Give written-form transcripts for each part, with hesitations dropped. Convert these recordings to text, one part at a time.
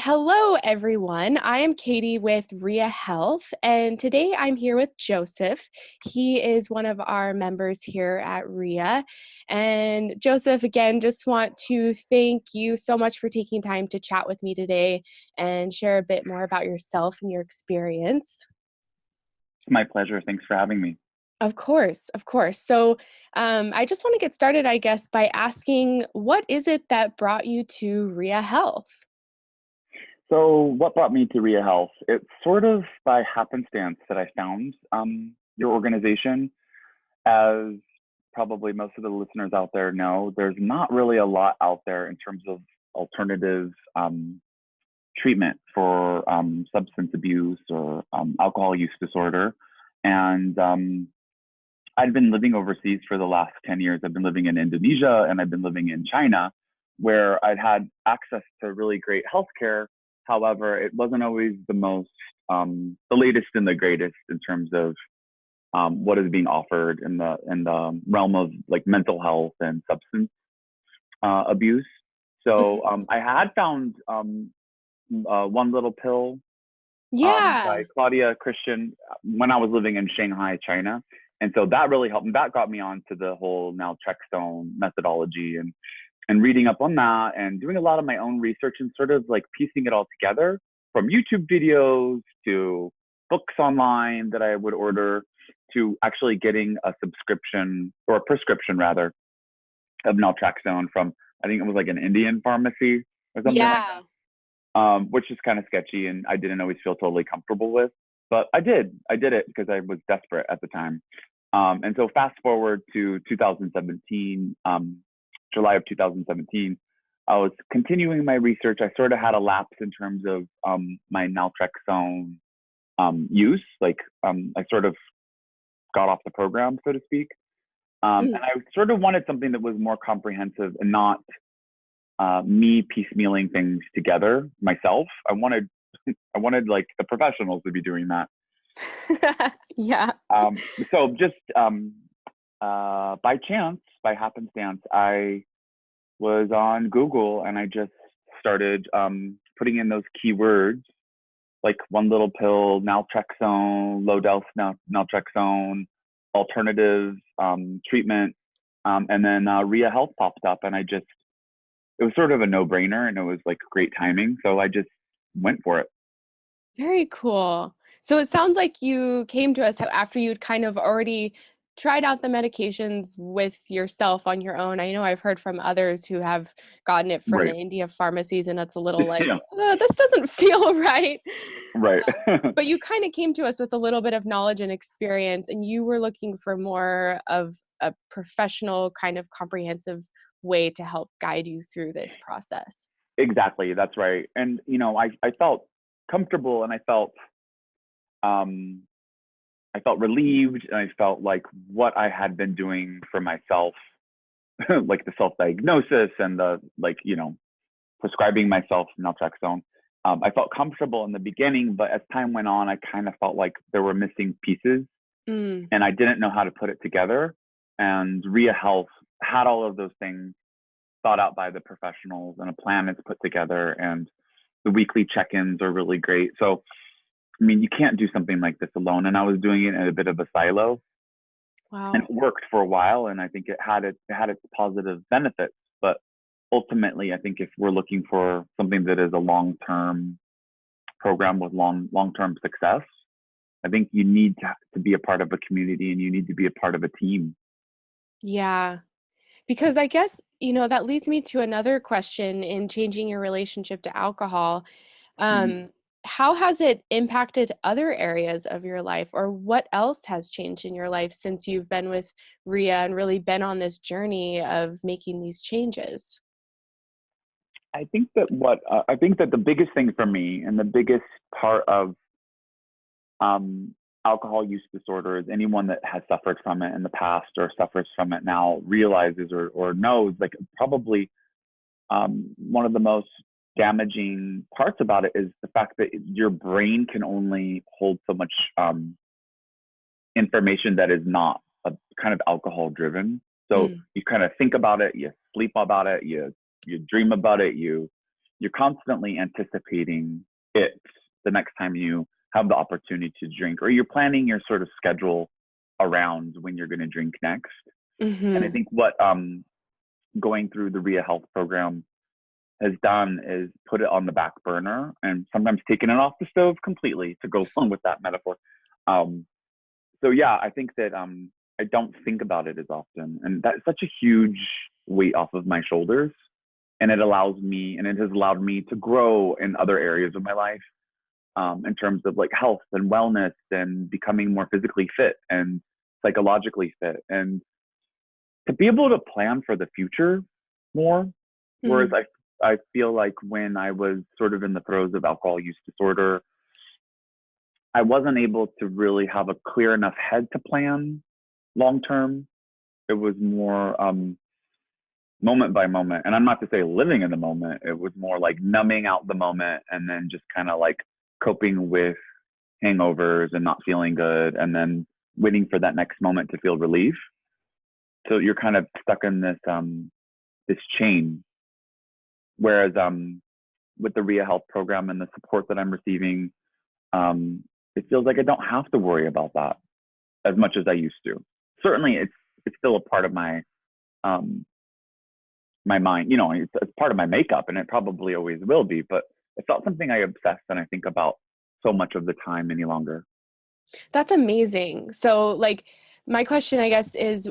Hello, everyone. I am Katie with Ria Health, and today I'm here with Joseph. He is one of our members here at Ria. And Joseph, again, just want to thank you so much for taking time to chat with me today and share a bit more about yourself and your experience. It's my pleasure. Thanks for having me. Of course, of course. So I just want to get started, I guess, by asking, what is it that brought you to Ria Health? So, what brought me to Ria Health? It's sort of by happenstance that I found your organization. As probably most of the listeners out there know, there's not really a lot out there in terms of alternative treatment for substance abuse or alcohol use disorder. And I'd been living overseas for the last 10 years. I've been living in Indonesia and I've been living in China, where I'd had access to really great healthcare. However, it wasn't always the latest and the greatest in terms of what is being offered in the realm of like mental health and substance abuse. So I had found One Little Pill Yeah. by Claudia Christian when I was living in Shanghai, China. And so that really helped. And that got me onto the whole naltrexone methodology and reading up on that and doing a lot of my own research and sort of like piecing it all together from YouTube videos to books online that I would order to actually getting a subscription or a prescription rather of naltrexone from, I think it was like an Indian pharmacy or something like Yeah. that, which is kind of sketchy and I didn't always feel totally comfortable with. But I did it because I was desperate at the time. And so fast forward to 2017, July of 2017, I was continuing my research. I sort of had a lapse in terms of my naltrexone use. I sort of got off the program, so to speak. And I sort of wanted something that was more comprehensive and not me piecemealing things together myself. I wanted like the professionals to be doing that. Yeah. So just by chance, by happenstance, I was on Google and I just started putting in those keywords like One Little Pill, naltrexone, low dose naltrexone, alternative treatment, and then Ria Health popped up, and it was sort of a no-brainer, and it was like great timing, so I just went for it. Very cool. So it sounds like you came to us after you'd kind of already tried out the medications with yourself on your own. I know I've heard from others who have gotten it from the Right. India pharmacies, and it's a little like, Yeah. this doesn't feel right. Right. But you kind of came to us with a little bit of knowledge and experience, and you were looking for more of a professional kind of comprehensive way to help guide you through this process. Exactly. That's right. And I felt comfortable, and um, I felt relieved, and I felt like what I had been doing for myself, like the self-diagnosis and the prescribing myself naltrexone. I felt comfortable in the beginning, but as time went on, I kind of felt like there were missing pieces, Mm. and I didn't know how to put it together. And Ria Health had all of those things thought out by the professionals, and a plan is put together, and the weekly check-ins are really great. So, I mean, you can't do something like this alone. And I was doing it in a bit of a silo, and Wow. it worked for a while, and I think it had its positive benefits. But ultimately, I think if we're looking for something that is a long-term program with long-term success, I think you need to be a part of a community, and you need to be a part of a team. Yeah. Because I guess, that leads me to another question in changing your relationship to alcohol. Mhm. Um, how has it impacted other areas of your life, or what else has changed in your life since you've been with Ria and really been on this journey of making these changes? I think that the biggest thing for me, and the biggest part of alcohol use disorder, is anyone that has suffered from it in the past or suffers from it now realizes or knows, like, probably one of the most damaging parts about it is the fact that your brain can only hold so much information that is not a kind of alcohol driven. So Mm. you kind of think about it, you sleep about it, you dream about it, you you're constantly anticipating it the next time you have the opportunity to drink, or you're planning your sort of schedule around when you're going to drink next. And I Mm-hmm. think what going through the Ria Health program has done is put it on the back burner and sometimes taken it off the stove completely, to go along with that metaphor. Um, so yeah, I think that I don't think about it as often, and that's such a huge weight off of my shoulders. And it allows me, and it has allowed me to grow in other areas of my life, in terms of like health and wellness and becoming more physically fit and psychologically fit, and to be able to plan for the future more. Whereas Mm-hmm. I feel like when I was sort of in the throes of alcohol use disorder, I wasn't able to really have a clear enough head to plan long term. It was more moment by moment. And I'm not to say living in the moment, it was more like numbing out the moment and then just kind of like coping with hangovers and not feeling good and then waiting for that next moment to feel relief. So you're kind of stuck in this chain. Whereas with the Ria Health program and the support that I'm receiving, it feels like I don't have to worry about that as much as I used to. Certainly, it's still a part of um, my mind. You know, it's part of my makeup, and it probably always will be. But it's not something I obsess and I think about so much of the time any longer. That's amazing. So, like, my question, I guess, is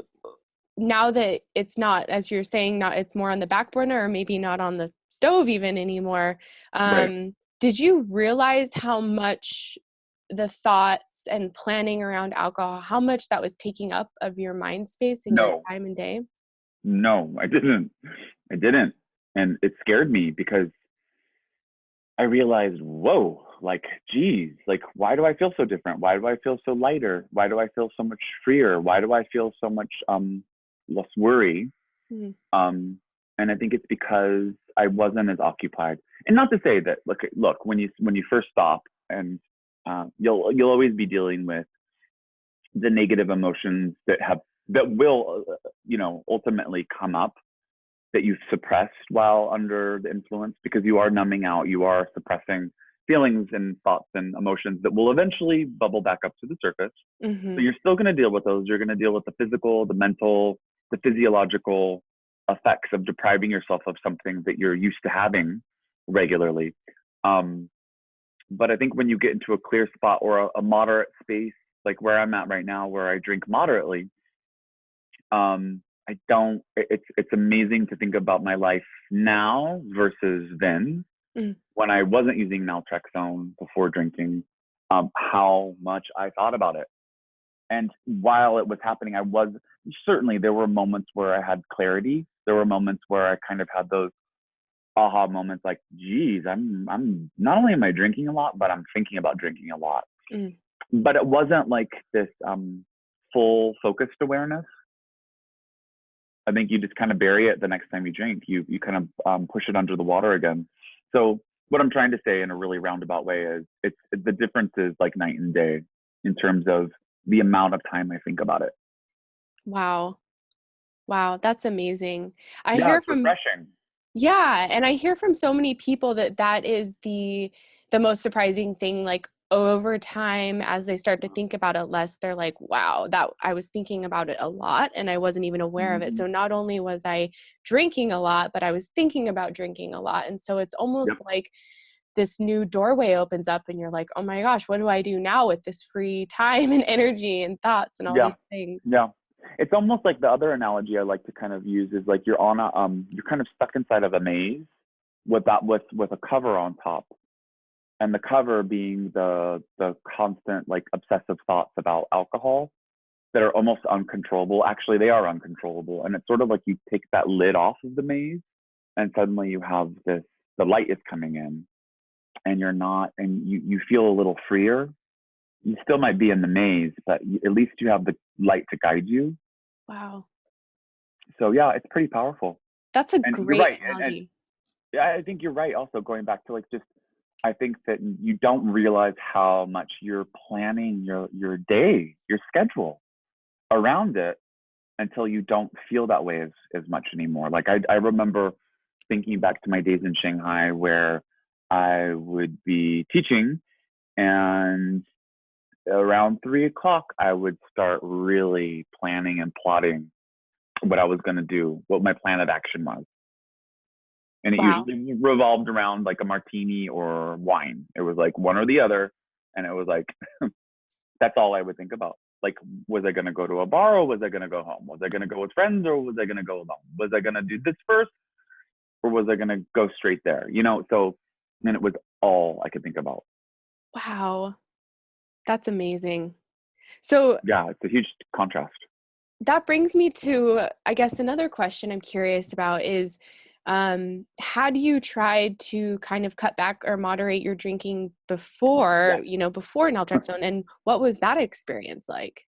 now that it's not, as you're saying, not it's more on the back burner or maybe not on the stove even anymore. Right? Did you realize how much the thoughts and planning around alcohol, how much that was taking up of your mind space and your No, time and day? no, I didn't. I didn't, and it scared me because I realized, whoa, like, geez, like, why do I feel so different? Why do I feel so lighter? Why do I feel so much freer? Why do I feel so much less worry? Mm-hmm. Um, and I think it's because I wasn't as occupied. And not to say that, look, when you first stop, and you'll always be dealing with the negative emotions that will ultimately come up, that you've suppressed while under the influence, because you are numbing out, you are suppressing feelings and thoughts and emotions that will eventually bubble back up to the surface. So Mm-hmm. you're still going to deal with those. You're going to deal with the physical, the mental, the physiological effects of depriving yourself of something that you're used to having regularly. Um, but I think when you get into a clear spot or a moderate space, like where I'm at right now, where I drink moderately, I don't. It's amazing to think about my life now versus then, Mm-hmm. when I wasn't using naltrexone before drinking. How much I thought about it, and while it was happening, there were moments where I had clarity. There were moments where I kind of had those aha moments, like, geez, I'm not only am I drinking a lot, but I'm thinking about drinking a lot. But it wasn't like this full focused awareness. I think you just kind of bury it the next time you drink. You kind of push it under the water again. So what I'm trying to say in a really roundabout way is the difference is like night and day in terms of the amount of time I think about it. Wow. Wow, that's amazing. I Yeah, hear it's from refreshing. Yeah, and I hear from so many people that that is the most surprising thing, like, over time, as they start to think about it less, they're like, "Wow, that I was thinking about it a lot, and I wasn't even aware of it." Mm-hmm. So not only was I drinking a lot, but I was thinking about drinking a lot, and so it's Yep. almost like this new doorway opens up, and you're like, "Oh my gosh, what do I do now with this free time and energy and thoughts and all Yeah. these things?" Yeah. It's almost like the other analogy I like to kind of use is like you're kind of stuck inside of a maze with a cover on top, and the cover being the constant like obsessive thoughts about alcohol that are almost uncontrollable. Actually, they are uncontrollable, and it's sort of like you take that lid off of the maze, and suddenly you have the light is coming in, and you feel a little freer. You still might be in the maze, but at least you have the light to guide you. Wow. So yeah, it's pretty powerful. That's a And you're great right. And analogy. yeah, I think you're right. Also, going back to like just, I think that you don't realize how much you're planning your day, your schedule around it, until you don't feel that way as much anymore. Like I remember thinking back to my days in Shanghai where I would be teaching, and around 3 o'clock, I would start really planning and plotting what I was going to do, what my plan of action was. And it Wow. usually revolved around like a martini or wine. It was like one or the other. And it was like, that's all I would think about. Like, was I going to go to a bar or was I going to go home? Was I going to go with friends or was I going to go alone? Was I going to do this first or was I going to go straight there? So, and it was all I could think about. Wow. That's amazing. So Yeah, it's a huge contrast. that brings me to, I guess, another question I'm curious about is, how do you try to kind of cut back or moderate your drinking Yeah. before naltrexone, and what was that experience like?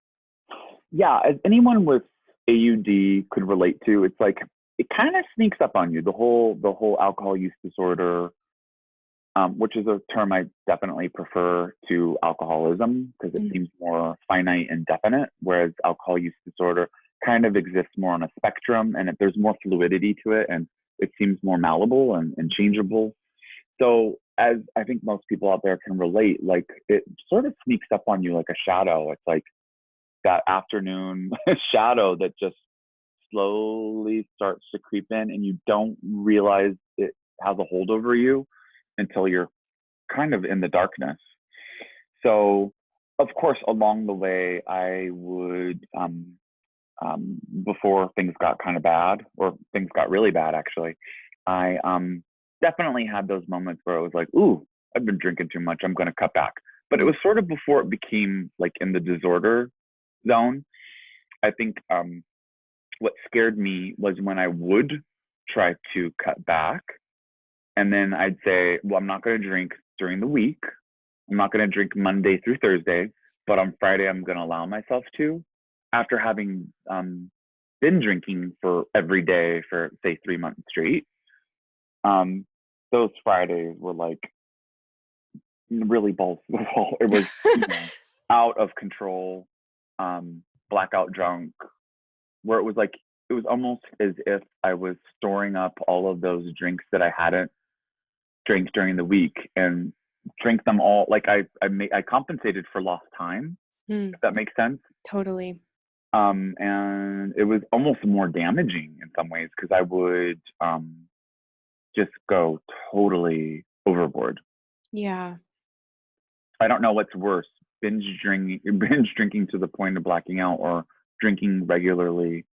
Yeah, as anyone with AUD could relate to, it's like it kind of sneaks up on you. The whole alcohol use disorder, which is a term I definitely prefer to alcoholism because it Mhm. seems more finite and definite, whereas alcohol use disorder kind of exists more on a spectrum and there's more fluidity to it and it seems more malleable and changeable. So as I think most people out there can relate, like it sort of sneaks up on you like a shadow. It's like that afternoon shadow that just slowly starts to creep in and you don't realize it has a hold over you until you're kind of in the darkness. So, of course, along the way, I would, before things got kind of bad, or things got really bad, actually, I definitely had those moments where I was like, ooh, I've been drinking too much. I'm going to cut back. But it Mm. was sort of before it became like in the disorder zone. I think what scared me was when I would try to cut back. And then I'd say, well, I'm not going to drink during the week. I'm not going to drink Monday through Thursday, but on Friday, I'm going to allow myself to. After having been drinking for every day for, say, 3 months straight, um, those Fridays were like really balls to the wall. It was, out of control, blackout drunk, where it was almost as if I was storing up all of those drinks that I hadn't drank during the week and drank them all. Like I compensated for lost time, Mm, if that makes sense. totally. And it was almost more damaging in some ways because I would just go totally overboard. Yeah. I don't know what's worse, binge drinking to the point of blacking out, or drinking regularly.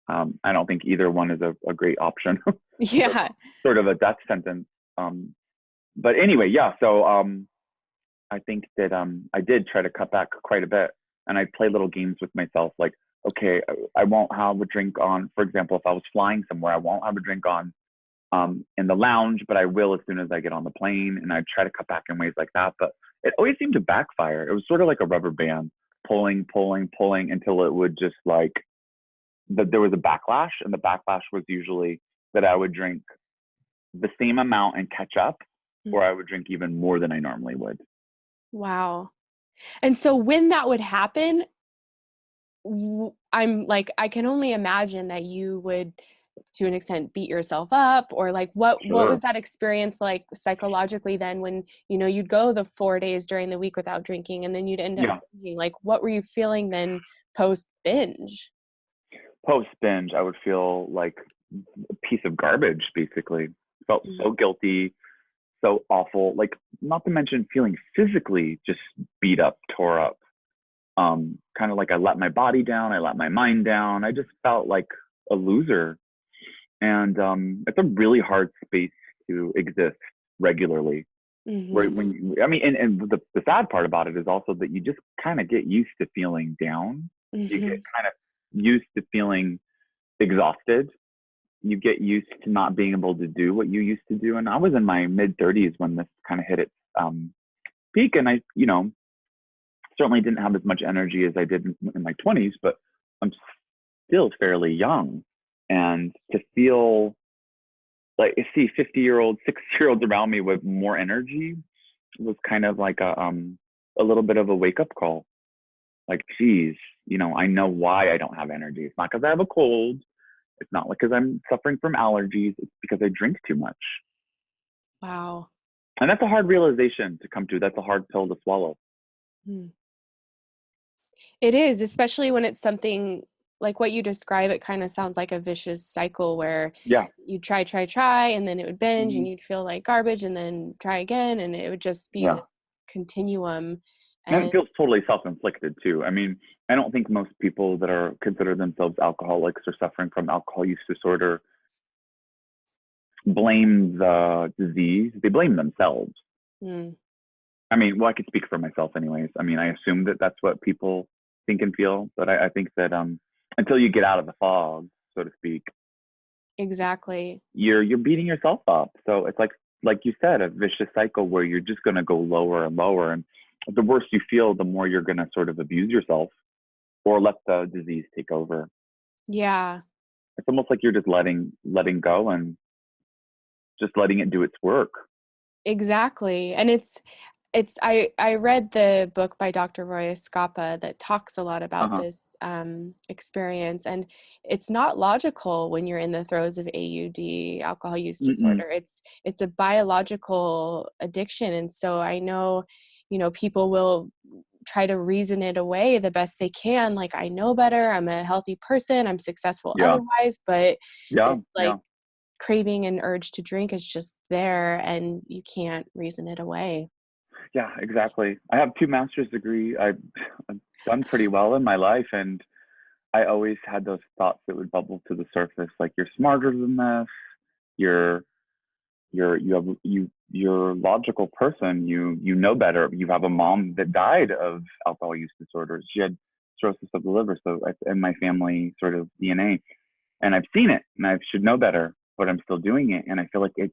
I don't think either one is a great option. Yeah. Sort of a death sentence. But anyway, yeah. So I think that I did try to cut back quite a bit, and I play little games with myself, like, okay, I won't have a drink on. For example, if I was flying somewhere, I won't have a drink on in the lounge, but I will as soon as I get on the plane, and I try to cut back in ways like that. But it always seemed to backfire. It was sort of like a rubber band, pulling, pulling, pulling until it would just like that there was a backlash, and the backlash was usually that I would drink the same amount and catch up, Mm. or I would drink even more than I normally would. Wow. And so when that would happen, I'm like, I can only imagine that you would, to an extent, beat yourself up, or like, what was Sure. that experience like psychologically then when, you'd go the 4 days during the week without drinking and then you'd end up Yeah. drinking? Like, what were you feeling then post binge? Post binge, I would feel like a piece of garbage, basically. Felt Mm. so guilty, so awful. Like, not to mention feeling physically just beat up, tore up. Kind of like I let my body down, I let my mind down. I just felt like a loser. And it's a really hard space to exist regularly. Where Mhm. when I mean, and the sad part about it is also that you just kind of get used to feeling down. You get Mhm. kind of used to feeling exhausted. You get used to not being able to do what you used to do. And I was in my mid 30s when this kind of hit its peak, and I, certainly didn't have as much energy as I did in my 20s, but I'm still fairly young. And to feel like see 50-year-olds, 60-year-olds around me with more energy was kind of like a little bit of a wake up call. Like, geez, I know why I don't have energy. It's not because I have a cold. It's not because I'm suffering from allergies. It's because I drink too much. Wow. And that's a hard realization to come to. That's a hard pill to swallow. Hmm. It is, especially when it's something like what you describe. It kind of sounds like a vicious cycle where Yeah. you try, and then it would binge Hmm. and you'd feel like garbage and then try again. And it would just be Yeah. this continuum. And it And feels totally self-inflicted too. I mean, I don't think most people that are consider themselves alcoholics or suffering from alcohol use disorder blame the disease. They blame themselves. mm, I mean, well, I could speak for myself anyways. I mean, I assume that that's what people think and feel, but I think that until you get out of the fog, so to speak, exactly. you're beating yourself up. So it's like you said, a vicious cycle where you're just going to go lower and lower, and the worse you feel, the more you're going to sort of abuse yourself or let the disease take over. Yeah. It's almost like you're just letting go and just letting it do its work. Exactly. And I read the book by Dr. Roy Escapa that talks a lot Uh about huh. this experience, and it's not logical when you're in the throes of AUD, alcohol use Mm-mm. disorder. It's a biological addiction, and so I know, people will try to reason it away the best they can. Like, I know better. I'm a healthy person. I'm successful Yeah. otherwise, but Yeah. this like Yeah. craving and urge to drink is just there, and you can't reason it away. Yeah. Exactly. I have two master's degree. I've done pretty well in my life, and I always had those thoughts that would bubble to the surface, like you're smarter than this. You're you're a logical person. You know better. You have a mom that died of alcohol use disorder. She had cirrhosis of the liver, so it's in my family sort of DNA, and I've seen it, and I should know better, but I'm still doing it, and I feel like it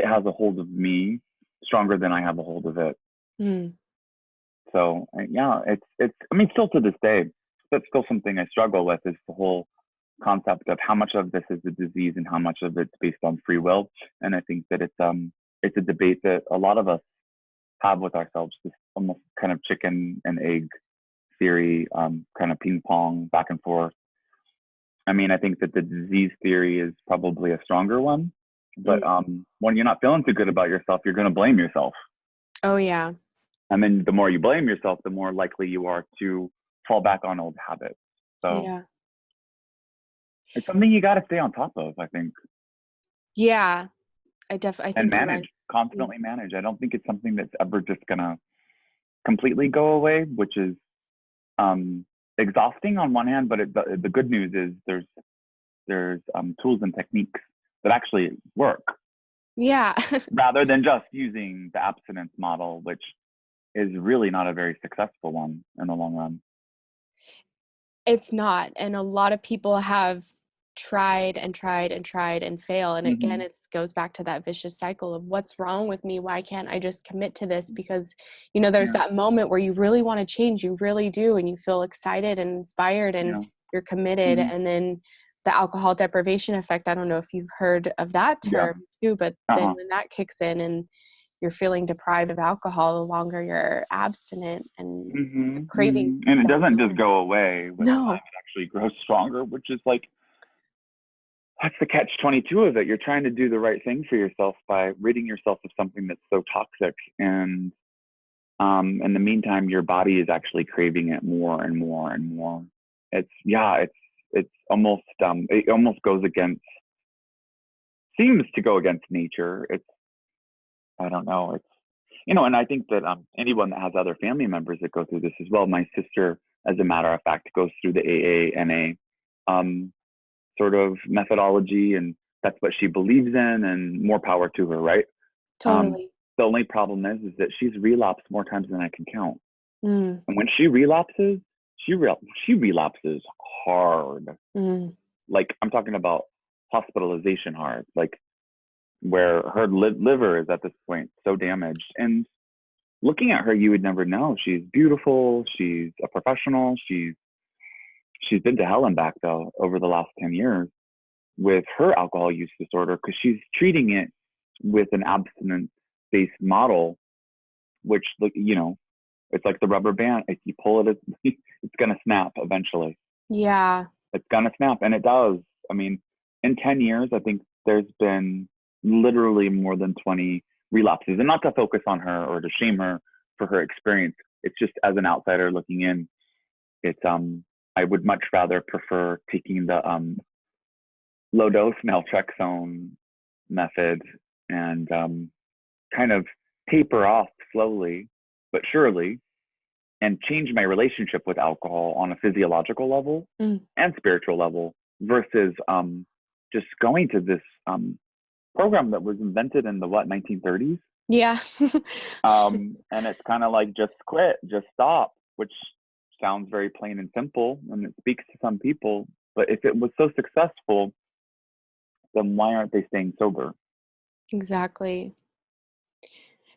has a hold of me stronger than I have a hold of it. Mm. So yeah, it's. I mean, still to this day, that's still something I struggle with is the whole concept of how much of this is a disease and how much of it's based on free will. And I think that it's a debate that a lot of us have with ourselves, this almost kind of chicken and egg theory, kind of ping pong back and forth. I mean, I think that the disease theory is probably a stronger one, but Mm. when you're not feeling too good about yourself, you're going to blame yourself. Oh yeah. And then the more you blame yourself, the more likely you are to fall back on old habits. So Yeah. it's something you got to stay on top of, I think, Yeah. I and think you're manage, right. Mm. constantly manage. I don't think it's something that's ever just going to completely go away, which is um, exhausting on one hand, but the good news is there's tools and techniques that actually work Yeah. rather than just using the abstinence model, which is really not a very successful one in the long run. It's not, and a lot of people have tried and tried and tried and fail, and again, Mm-hmm. it goes back to that vicious cycle of what's wrong with me? Why can't I just commit to this? Because, there's Yeah. that moment where you really want to change, you really do, and you feel excited and inspired and Yeah. you're committed, Mm-hmm. and then the alcohol deprivation effect, I don't know if you've heard of that Yeah. term too, but then Uh-huh. when that kicks in and you're feeling deprived of alcohol, the longer you're abstinent and the Mm-hmm. craving Mm-hmm. And it down doesn't the just line. go away with time. No. It actually grows stronger, which is like that's the catch 22 of it. You're trying to do the right thing for yourself by ridding yourself of something that's so toxic, and in the meantime, your body is actually craving it more and more and more. It's almost it almost goes against seems to go against nature. It's I don't know. It's and I think that anyone that has other family members that go through this as well. My sister, as a matter of fact, goes through the AA sort of methodology, and that's what she believes in, and more power to her, right? Um, Totally. the only problem is that she's relapsed more times than I can count. Mm, And when she relapses, she relapses hard. mm. Like I'm talking about hospitalization hard, like where her liver is at this point so damaged. And looking at her, you would never know. She's beautiful. She's a professional. She's been to hell and back though over the last 10 years with her alcohol use disorder because she's treating it with an abstinence based model, which it's like the rubber band. If you pull it, it's gonna snap eventually. Yeah. It's gonna snap, and it does. I mean, in 10 years, I think there's been literally more than 20 relapses. And not to focus on her or to shame her for her experience. It's just as an outsider looking in, it's I would much rather prefer taking the low dose naltrexone method and kind of taper off slowly but surely and change my relationship with alcohol on a physiological level and spiritual level versus just going to this program that was invented in the 1930s. Yeah. And it's kind of like, just quit, just stop, which sounds very plain and simple and it speaks to some people. But if it was so successful, then why aren't they staying sober? Exactly.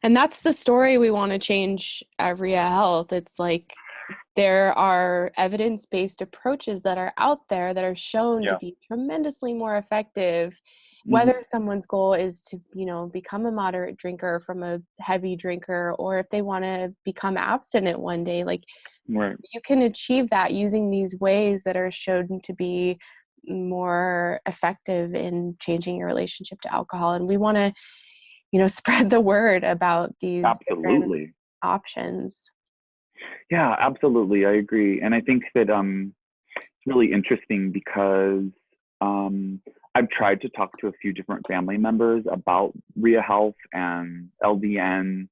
And that's the story we want to change at Ria Health. It's like there are evidence-based approaches that are out there that are shown to be tremendously more effective, whether someone's goal is to, become a moderate drinker from a heavy drinker, or if they want to become abstinent one day. Like, you can achieve that using these ways that are shown to be more effective in changing your relationship to alcohol. And we want to, spread the word about these different options. Yeah, absolutely. I agree. And I think that it's really interesting because I've tried to talk to a few different family members about Ria Health and LDN,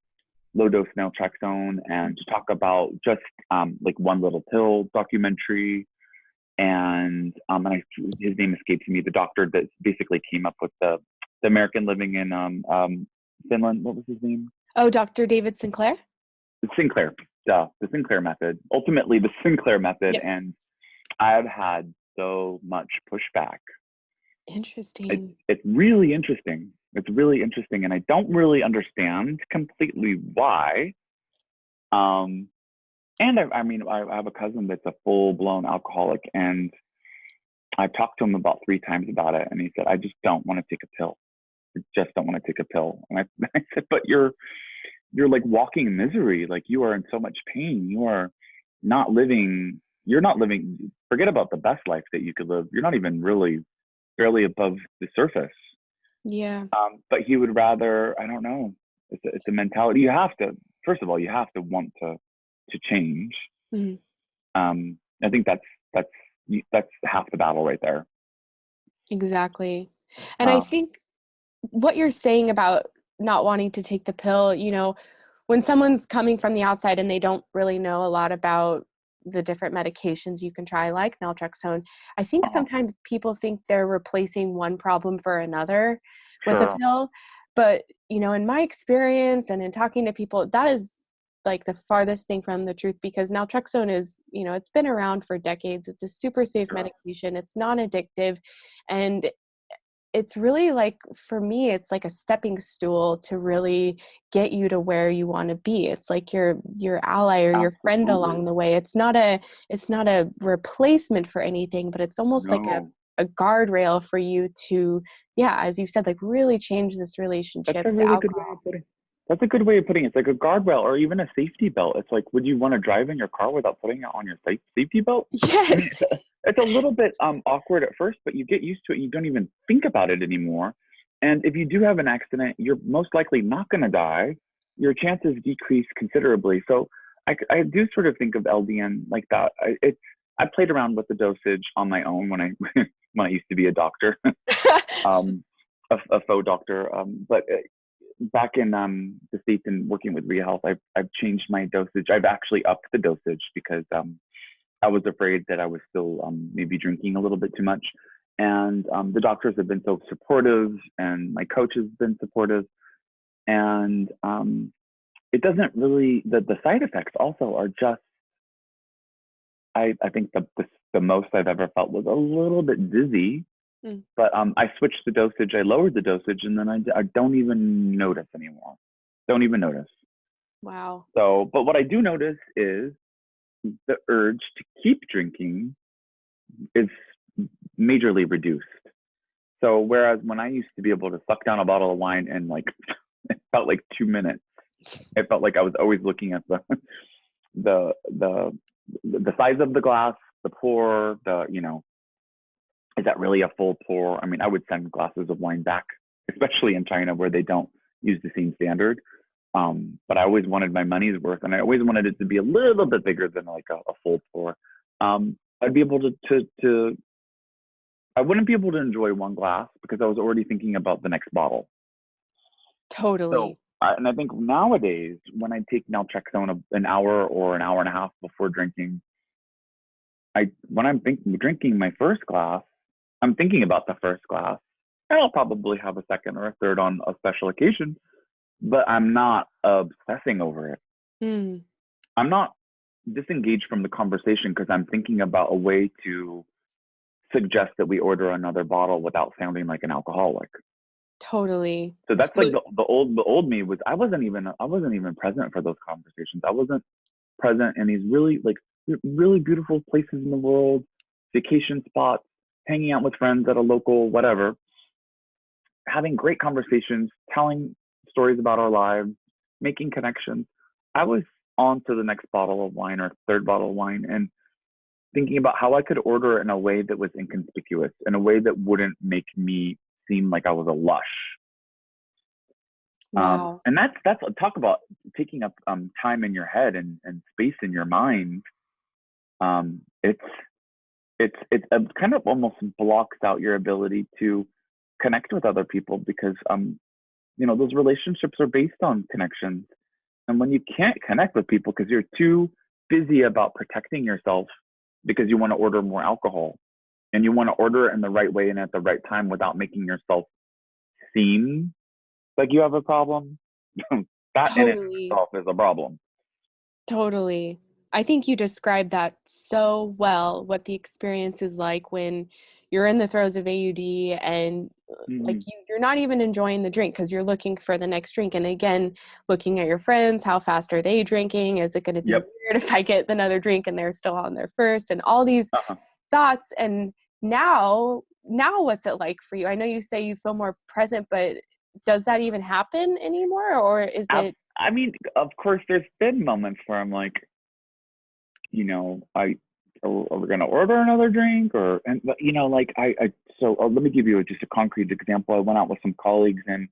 low dose naltrexone, and to talk about just like One Little Pill documentary. And his name escapes me, the doctor that basically came up with the American living in Finland. What was his name? Oh, Dr. David Sinclair? Sinclair, the Sinclair Method. Ultimately, the Sinclair Method. Yes. And I've had so much pushback. Interesting. It's really interesting. It's really interesting. And I don't really understand completely why. And I have a cousin that's a full-blown alcoholic, and I've talked to him about 3 times about it. And he said, I just don't want to take a pill. I just don't want to take a pill. And I said, but you're like walking in misery. Like, you are in so much pain. You're not living, forget about the best life that you could live. You're not even really barely above the surface. Yeah. But he would rather, I don't know. It's a mentality. You have to, first of all, you have to want to change. I think that's half the battle right there. Exactly. And I think what you're saying about not wanting to take the pill, when someone's coming from the outside and they don't really know a lot about the different medications you can try, like naltrexone, I think sometimes people think they're replacing one problem for another with a pill. But, in my experience and in talking to people, that is like the farthest thing from the truth, because naltrexone is, it's been around for decades. It's a super safe medication. It's non-addictive. And it's really like, for me, it's like a stepping stool to really get you to where you want to be. It's like your ally or your friend along the way. It's not a replacement for anything, but it's almost like a guardrail for you to, as you said, like really change this relationship to alcohol. That's a good way of putting it. It's like a guardrail or even a safety belt. It's like, would you want to drive in your car without putting it on your safety belt? Yes. I mean, it's a little bit awkward at first, but you get used to it. You don't even think about it anymore. And if you do have an accident, you're most likely not going to die. Your chances decrease considerably. So I do sort of think of LDN like that. I played around with the dosage on my own when I used to be a doctor, a faux doctor. But back in the States and working with Ria Health, I've changed my dosage. I've actually upped the dosage because I was afraid that I was still maybe drinking a little bit too much. And the doctors have been so supportive, and my coach has been supportive. And it doesn't really, the side effects also are just, I think the most I've ever felt was a little bit dizzy. But I switched the dosage, I lowered the dosage, and then I don't even notice anymore. Don't even notice. Wow. So, but what I do notice is the urge to keep drinking is majorly reduced. So whereas when I used to be able to suck down a bottle of wine in like, it felt like 2 minutes. It felt like I was always looking at the size of the glass, the pour, is that really a full pour? I mean, I would send glasses of wine back, especially in China where they don't use the same standard. But I always wanted my money's worth, and I always wanted it to be a little bit bigger than like a full pour. I'd be able to I wouldn't be able to enjoy one glass because I was already thinking about the next bottle. So, Totally. and I think nowadays when I take naltrexone an hour or an hour and a half before drinking, when I'm drinking my first glass, I'm thinking about the first glass, and I'll probably have a second or a third on a special occasion, but I'm not obsessing over it. Mm, I'm not disengaged from the conversation because I'm thinking about a way to suggest that we order another bottle without sounding like an alcoholic. totally. So that's like the old me was I wasn't even present for those conversations. I wasn't present in these really beautiful places in the world, vacation spots, hanging out with friends at a local whatever, having great conversations, telling stories about our lives, making connections. I was on to the next bottle of wine or third bottle of wine and thinking about how I could order it in a way that was inconspicuous, in a way that wouldn't make me seem like I was a lush. Wow. And that's talk about taking up time in your head and space in your mind. It's it kind of almost blocks out your ability to connect with other people because those relationships are based on connections. And when you can't connect with people because you're too busy about protecting yourself because you want to order more alcohol and you want to order it in the right way and at the right time without making yourself seem like you have a problem, that in Totally. itself is a problem. Totally. I think you described that so well, what the experience is like when you're in the throes of AUD and like Hmm. you're not even enjoying the drink because you're looking for the next drink. And again, looking at your friends, how fast are they drinking? Is it going to be Yep. weird if I get another drink and they're still on their first? And all these Uh-huh. thoughts. And now what's it like for you? I know you say you feel more present, but does that even happen anymore? Or is it, I mean, of course, there's been moments where I'm like, are we gonna order another drink but like so let me give you just a concrete example. I went out with some colleagues and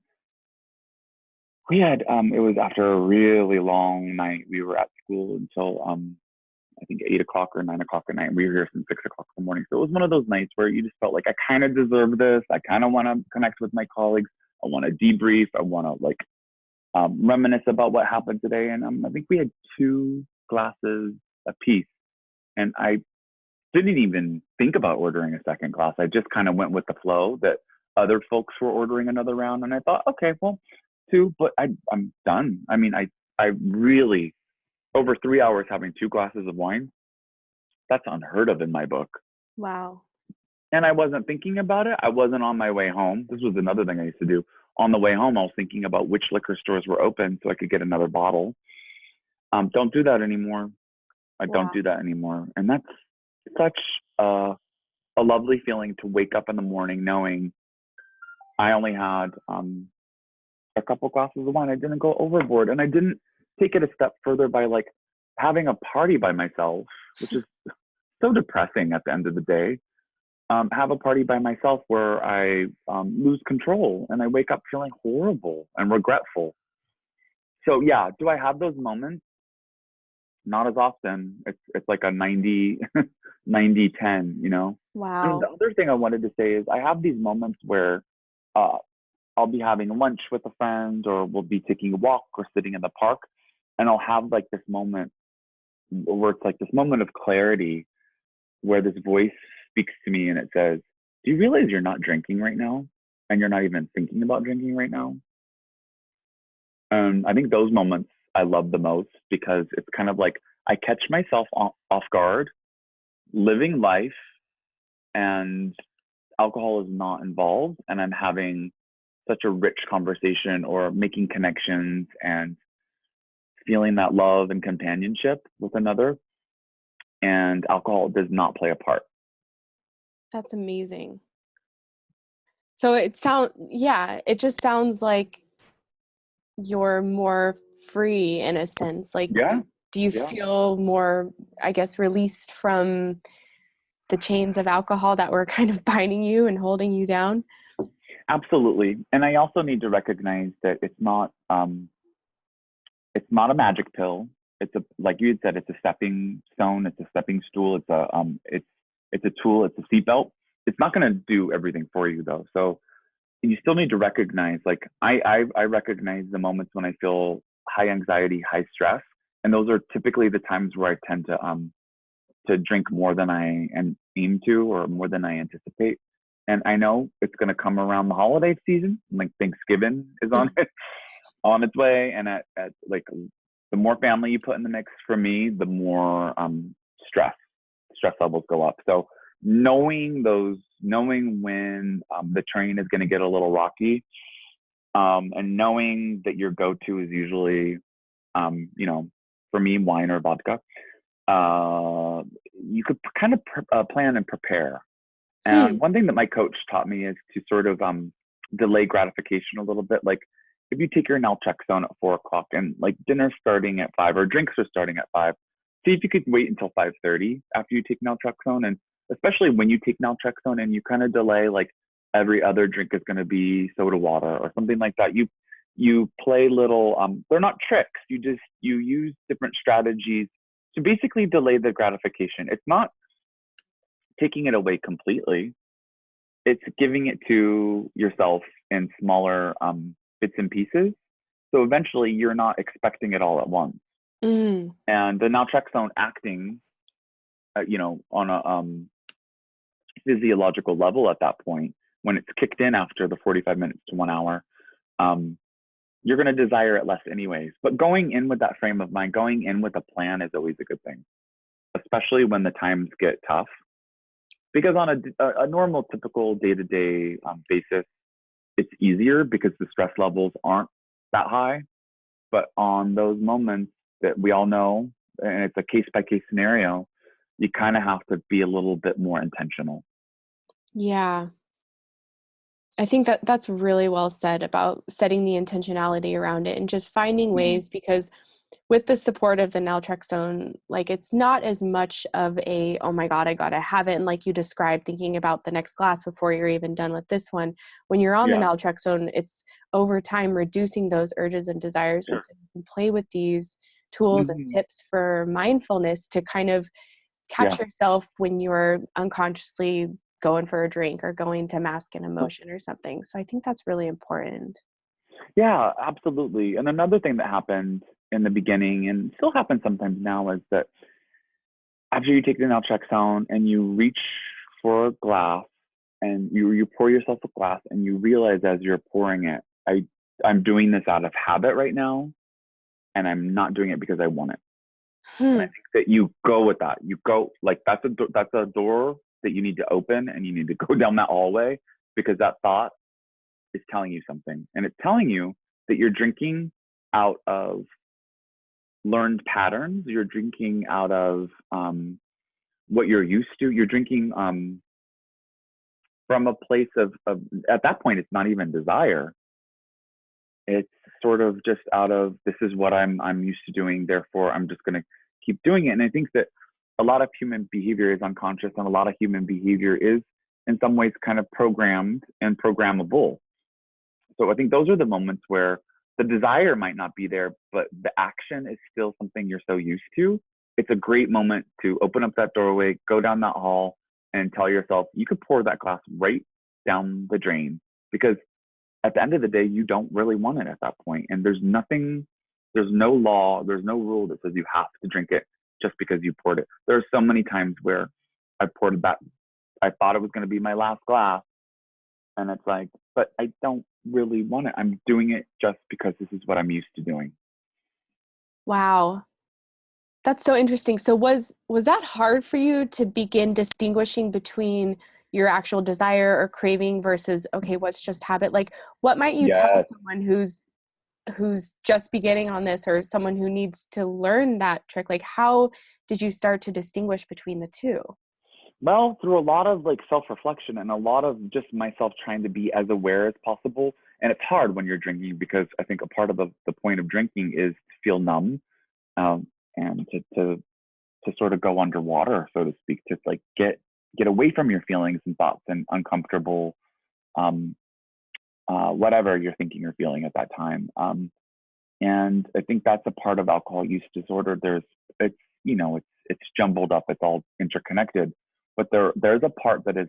we had it was after a really long night. We were at school until I think 8 o'clock or 9 o'clock at night. We were here since 6 o'clock in the morning. So it was one of those nights where you just felt like I kind of deserve this. I kind of want to connect with my colleagues. I want to debrief. I want to like reminisce about what happened today. And I think we had 2 glasses apiece. And I didn't even think about ordering a second glass. I just kind of went with the flow that other folks were ordering another round. And I thought, okay, well, 2, but I'm done. I mean, I really, over 3 hours having 2 glasses of wine, that's unheard of in my book. wow. And I wasn't thinking about it. I wasn't on my way home. This was another thing I used to do. On the way home, I was thinking about which liquor stores were open so I could get another bottle. Don't do that anymore. I don't Wow. do that anymore. And that's such a lovely feeling to wake up in the morning knowing I only had a couple glasses of wine. I didn't go overboard, and I didn't take it a step further by like having a party by myself, which is so depressing at the end of the day. Have a party by myself where I lose control and I wake up feeling horrible and regretful. So yeah, do I have those moments? Not as often. It's like a 90-10. And the Wow. other thing I wanted to say is I have these moments where uh, I'll be having lunch with a friend or we'll be taking a walk or sitting in the park, and I'll have like this moment where it's like this moment of clarity where this voice speaks to me and it says, "Do you realize you're not drinking right now? And you're not even thinking about drinking right now?" I think those moments I love the most because it's kind of like I catch myself off guard, living life, and alcohol is not involved, and I'm having such a rich conversation or making connections and feeling that love and companionship with another. And alcohol does not play a part. That's amazing. So it just sounds like you're more free in a sense. Like, Yeah, do you yeah. feel more, I guess, released from the chains of alcohol that were kind of binding you and holding you down? Absolutely. And I also need to recognize that it's not a magic pill. It's a, like you had said, it's a stepping stone, it's a stepping stool, it's a tool, it's a seatbelt. It's not going to do everything for you though. So you still need to recognize, like I recognize the moments when I feel high anxiety, high stress, and those are typically the times where I tend to drink more than I am aim to, or more than I anticipate. And I know it's going to come around the holiday season, like Thanksgiving is on on its way, and at like the more family you put in the mix for me, the more stress stress levels go up. So knowing when the train is going to get a little rocky, and knowing that your go-to is usually, you know, for me, wine or vodka, you could kind of plan and prepare. And Hmm. one thing that my coach taught me is to sort of delay gratification a little bit. Like if you take your naltrexone at 4 o'clock, and like dinner's starting at 5 or drinks are starting at 5, see if you could wait until 5:30 after you take naltrexone. And especially when you take naltrexone and you kind of delay, like every other drink is going to be soda water or something like that. You play little, they're not tricks. You use different strategies to basically delay the gratification. It's not taking it away completely. It's giving it to yourself in smaller bits and pieces. So eventually you're not expecting it all at once. Mm. And the naltrexone acting, on a physiological level at that point, when it's kicked in after the 45 minutes to 1 hour, um, you're going to desire it less anyways. But going in with that frame of mind, going in with a plan is always a good thing, especially when the times get tough. Because on a normal, typical day-to-day basis, it's easier because the stress levels aren't that high. But on those moments that we all know, and it's a case-by-case scenario, you kind of have to be a little bit more intentional. Yeah. I think that that's really well said about setting the intentionality around it and just finding Mm-hmm. ways, because with the support of the naltrexone, like it's not as much of a, oh my God, I gotta have it. And like you described, thinking about the next glass before you're even done with this one. When you're on the Yeah, naltrexone, it's over time reducing those urges and desires. And sure. so you can play with these tools and Mm-hmm. tips for mindfulness to kind of Yeah. catch yourself when you're unconsciously going for a drink or going to mask an emotion or something. So I think that's really important. Yeah, absolutely. And another thing that happened in the beginning and still happens sometimes now is that after you take the naltrexone and you reach for a glass, and you pour yourself a glass, and you realize as you're pouring it, I'm doing this out of habit right now, and I'm not doing it because I want it. And I Hmm. think that you go with that. You go, like that's a door that you need to open, and you need to go down that hallway, because that thought is telling you something, and it's telling you that you're drinking out of learned patterns. You're drinking out of what you're used to. You're drinking from a place of at that point, it's not even desire. It's sort of just out of, this is what I'm used to doing, therefore I'm just going to keep doing it. And I think that a lot of human behavior is unconscious, and a lot of human behavior is in some ways kind of programmed and programmable. So I think those are the moments where the desire might not be there, but the action is still something you're so used to. It's a great moment to open up that doorway, go down that hall, and tell yourself you could pour that glass right down the drain, because at the end of the day, you don't really want it at that point. And there's no law, there's no rule that says you have to drink it just because you poured it. There are so many times where I poured that, I thought it was going to be my last glass. And it's like, but I don't really want it. I'm doing it just because this is what I'm used to doing. Wow. That's so interesting. So was that hard for you to begin distinguishing between your actual desire or craving versus, okay, what's just habit? Like what might you tell Yes. someone who's just beginning on this, or someone who needs to learn that trick? Like how did you start to distinguish between the two? Well, through a lot of like self-reflection and a lot of just myself trying to be as aware as possible. And it's hard when you're drinking, because I think a part of the point of drinking is to feel numb, and to sort of go underwater, so to speak, to like get get away from your feelings and thoughts and uncomfortable, um, whatever you're thinking or feeling at that time. And I think that's a part of alcohol use disorder. It's, it's jumbled up. It's all interconnected, but there's a part that is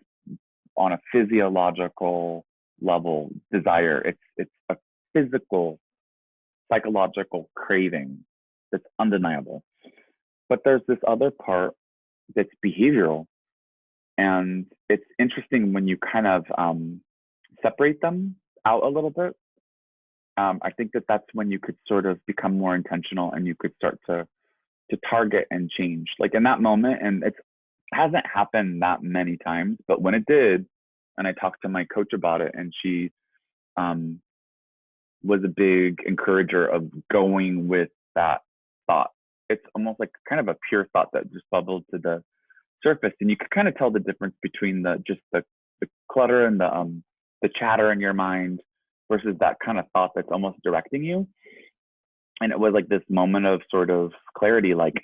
on a physiological level desire. It's a physical, psychological craving that's undeniable. But there's this other part that's behavioral, and it's interesting when you kind of separate them out a little bit. I think that's when you could sort of become more intentional, and you could start to target and change. Like in that moment, and it hasn't happened that many times, but when it did, and I talked to my coach about it, and she um, was a big encourager of going with that thought. It's almost like kind of a pure thought that just bubbled to the surface, and you could kind of tell the difference between the clutter and the chatter in your mind versus that kind of thought that's almost directing you. And it was like this moment of sort of clarity, like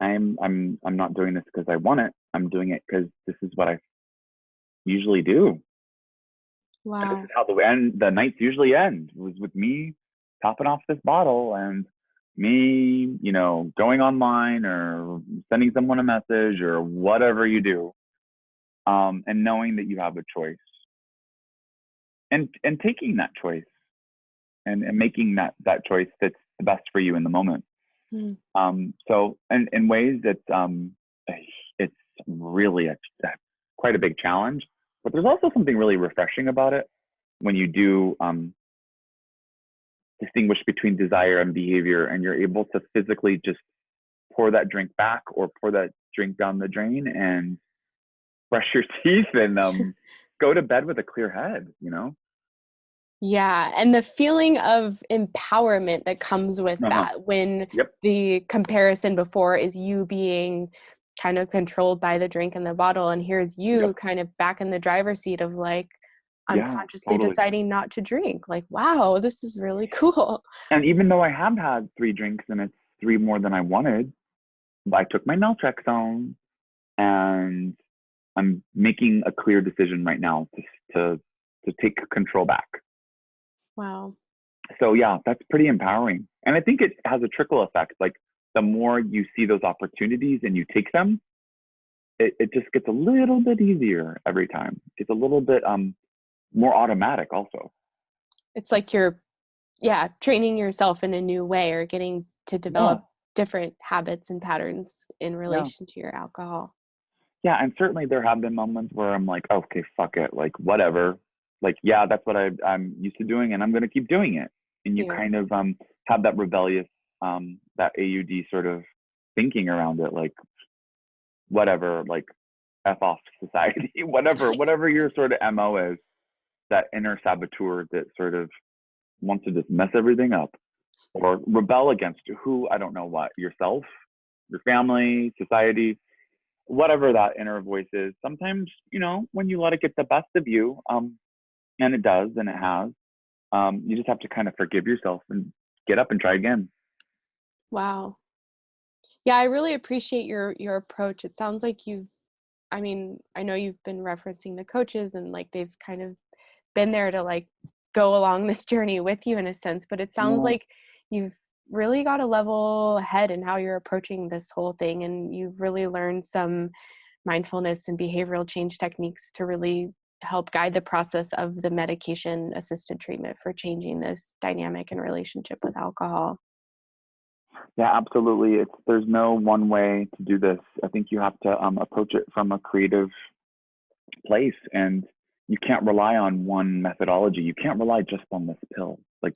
I'm not doing this because I want it. I'm doing it because this is what I usually do. And this is Wow. how the nights usually end, was with me topping off this bottle and me, going online or sending someone a message or whatever you do, and knowing that you have a choice, and taking that choice, and making that choice that's the best for you in the moment. Mm. So in ways that it's really quite a big challenge, but there's also something really refreshing about it when you do distinguish between desire and behavior, and you're able to physically just pour that drink back or pour that drink down the drain and brush your teeth and go to bed with a clear head. Yeah, and the feeling of empowerment that comes with Uh-huh. that, when Yep. the comparison before is you being kind of controlled by the drink and the bottle, and here's you Yep. kind of back in the driver's seat of like, I'm Yeah, consciously totally. deciding not to drink. Like, wow, this is really cool. And even though I have had 3 drinks and it's 3 more than I wanted, I took my naltrexone, and I'm making a clear decision right now to take control back. Wow. So yeah, that's pretty empowering. And I think it has a trickle effect. Like the more you see those opportunities and you take them, it just gets a little bit easier every time. It's a little bit more automatic also. It's like you're, yeah, training yourself in a new way or getting to Yeah. develop different habits and patterns in Yeah. relation to your alcohol. Yeah. And certainly there have been moments where I'm like, okay, fuck it. Like whatever. Like, yeah, that's what I'm used to doing, and I'm gonna keep doing it. And you Yeah. kind of have that rebellious that AUD sort of thinking around it, like whatever, like F off society, whatever your sort of MO is, that inner saboteur that sort of wants to just mess everything up or rebel against who, I don't know what, yourself, your family, society, whatever that inner voice is. Sometimes, when you let it get the best of you, and it does, and it has, you just have to kind of forgive yourself and get up and try again. Wow. Yeah, I really appreciate your approach. It sounds like I mean, I know you've been referencing the coaches and like they've kind of been there to like go along this journey with you in a sense, but it sounds Yeah. like you've really got a level ahead in how you're approaching this whole thing, and you've really learned some mindfulness and behavioral change techniques to really help guide the process of the medication assisted treatment for changing this dynamic and relationship with alcohol. Yeah, absolutely. There's no one way to do this. I think you have to approach it from a creative place, and you can't rely on one methodology. You can't rely just on this pill. Like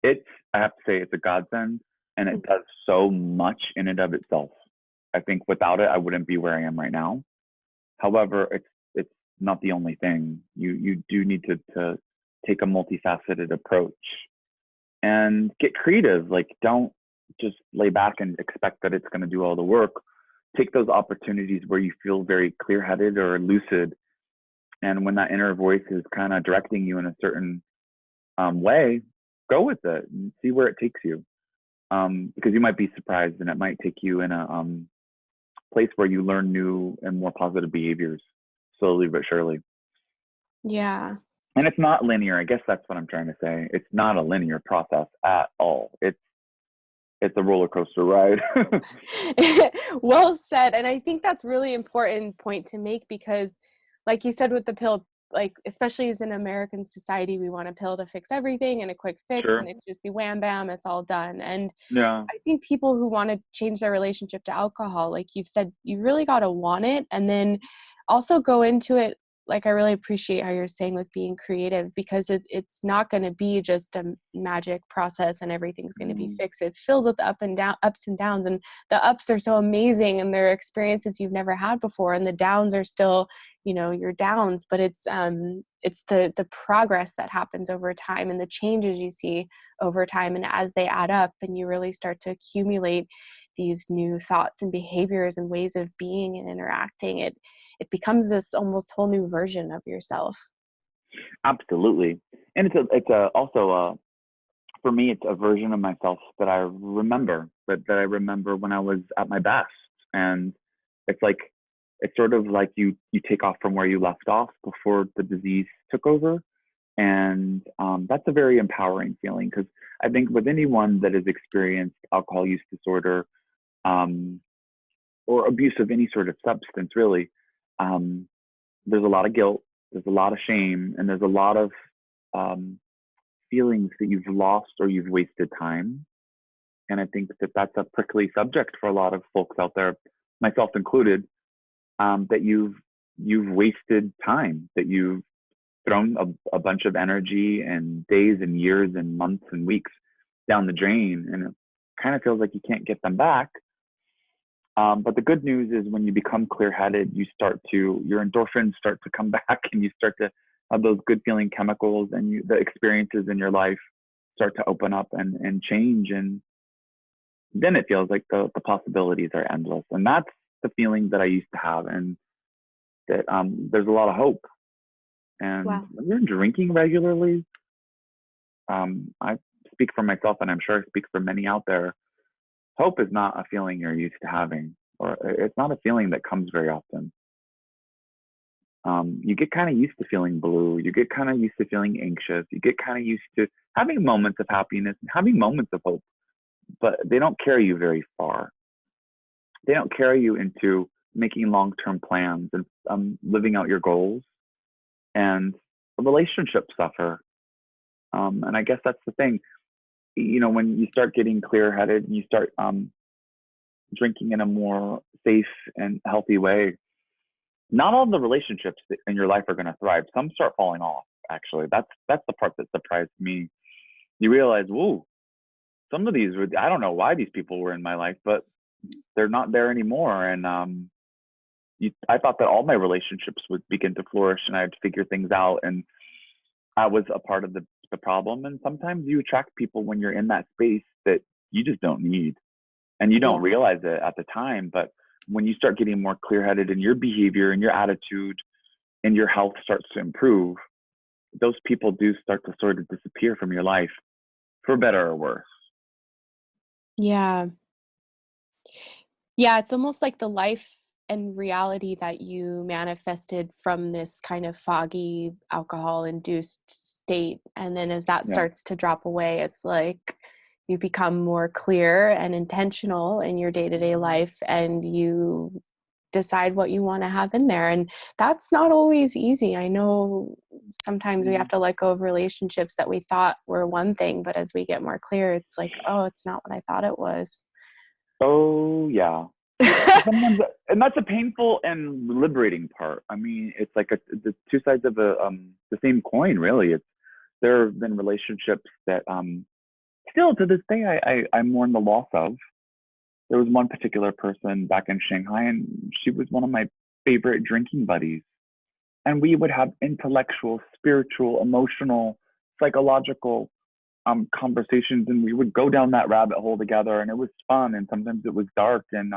it's, I have to say, it's a godsend, and it does so much in and of itself. I think without it, I wouldn't be where I am right now. However, it's not the only thing. You do need to take a multifaceted approach and get creative. Like, don't just lay back and expect that it's going to do all the work. Take those opportunities where you feel very clear-headed or lucid, and when that inner voice is kind of directing you in a certain way, go with it and see where it takes you. Because you might be surprised, and it might take you in a place where you learn new and more positive behaviors slowly but surely. Yeah. And it's not linear. I guess that's what I'm trying to say. It's not a linear process at all. It's a roller coaster ride. Well said. And I think that's really important point to make because, like you said with the pill, like especially as an American society, we want a pill to fix everything and a quick fix, and Sure. it could just be wham bam, it's all done. And Yeah. I think people who want to change their relationship to alcohol, like you've said, you really got to want it and then also go into it. Like, I really appreciate how you're saying with being creative because it's not going to be just a magic process and everything's going to be Mm. fixed. It's filled with ups and downs, and the ups are so amazing and they're experiences you've never had before. And the downs are still, your downs, but it's the progress that happens over time and the changes you see over time. And as they add up and you really start to accumulate these new thoughts and behaviors and ways of being and interacting, it becomes this almost whole new version of yourself. Absolutely. And also for me, it's a version of myself that I remember, that I remember when I was at my best. And it's like, it's sort of like you take off from where you left off before the disease took over. And that's a very empowering feeling because I think with anyone that has experienced alcohol use disorder, um, or abuse of any sort of substance, really, um, there's a lot of guilt, there's a lot of shame, and there's a lot of um, feelings that you've lost or you've wasted time. And I think that that's a prickly subject for a lot of folks out there, myself included, that you've wasted time, that you've thrown a bunch of energy and days and years and months and weeks down the drain, and it kind of feels like you can't get them back. But the good news is when you become clear-headed, your endorphins start to come back, and you start to have those good feeling chemicals, and the experiences in your life start to open up and change, and then it feels like the possibilities are endless. And that's the feeling that I used to have, and that there's a lot of hope. And Wow. when you're drinking regularly, I speak for myself, and I'm sure I speak for many out there. Hope is not a feeling you're used to having, or it's not a feeling that comes very often. You get kind of used to feeling blue. You get kind of used to feeling anxious. You get kind of used to having moments of happiness and having moments of hope, but they don't carry you very far. They don't carry you into making long-term plans and living out your goals. And relationships suffer. And I guess that's the thing. When you start getting clear-headed and you start drinking in a more safe and healthy way, not all the relationships in your life are going to thrive. Some start falling off. Actually, that's the part that surprised me. You realize, whoa, some of these were, I don't know why these people were in my life, but they're not there anymore. And I thought that all my relationships would begin to flourish and I'd figure things out. And I was a part of the problem. And sometimes you attract people when you're in that space that you just don't need. And you don't Yeah. realize it at the time. But when you start getting more clear headed in your behavior and your attitude and your health starts to improve, those people do start to sort of disappear from your life for better or worse. Yeah. Yeah, it's almost like the life and reality that you manifested from this kind of foggy alcohol-induced state, and then as that Yeah. starts to drop away, it's like you become more clear and intentional in your day-to-day life, and you decide what you wanna have in there, and that's not always easy. I know sometimes we have Mhm. to let go of relationships that we thought were one thing, but as we get more clear, it's like, "Oh, it's not what I thought it was." Oh, yeah. And sometimes, and that's a painful and liberating part. I mean, it's like the two sides of the same coin, really. There have been relationships that still to this day I mourn the loss of. There was one particular person back in Shanghai, and she was one of my favorite drinking buddies. And we would have intellectual, spiritual, emotional, psychological conversations, and we would go down that rabbit hole together, and it was fun. And sometimes it was dark, and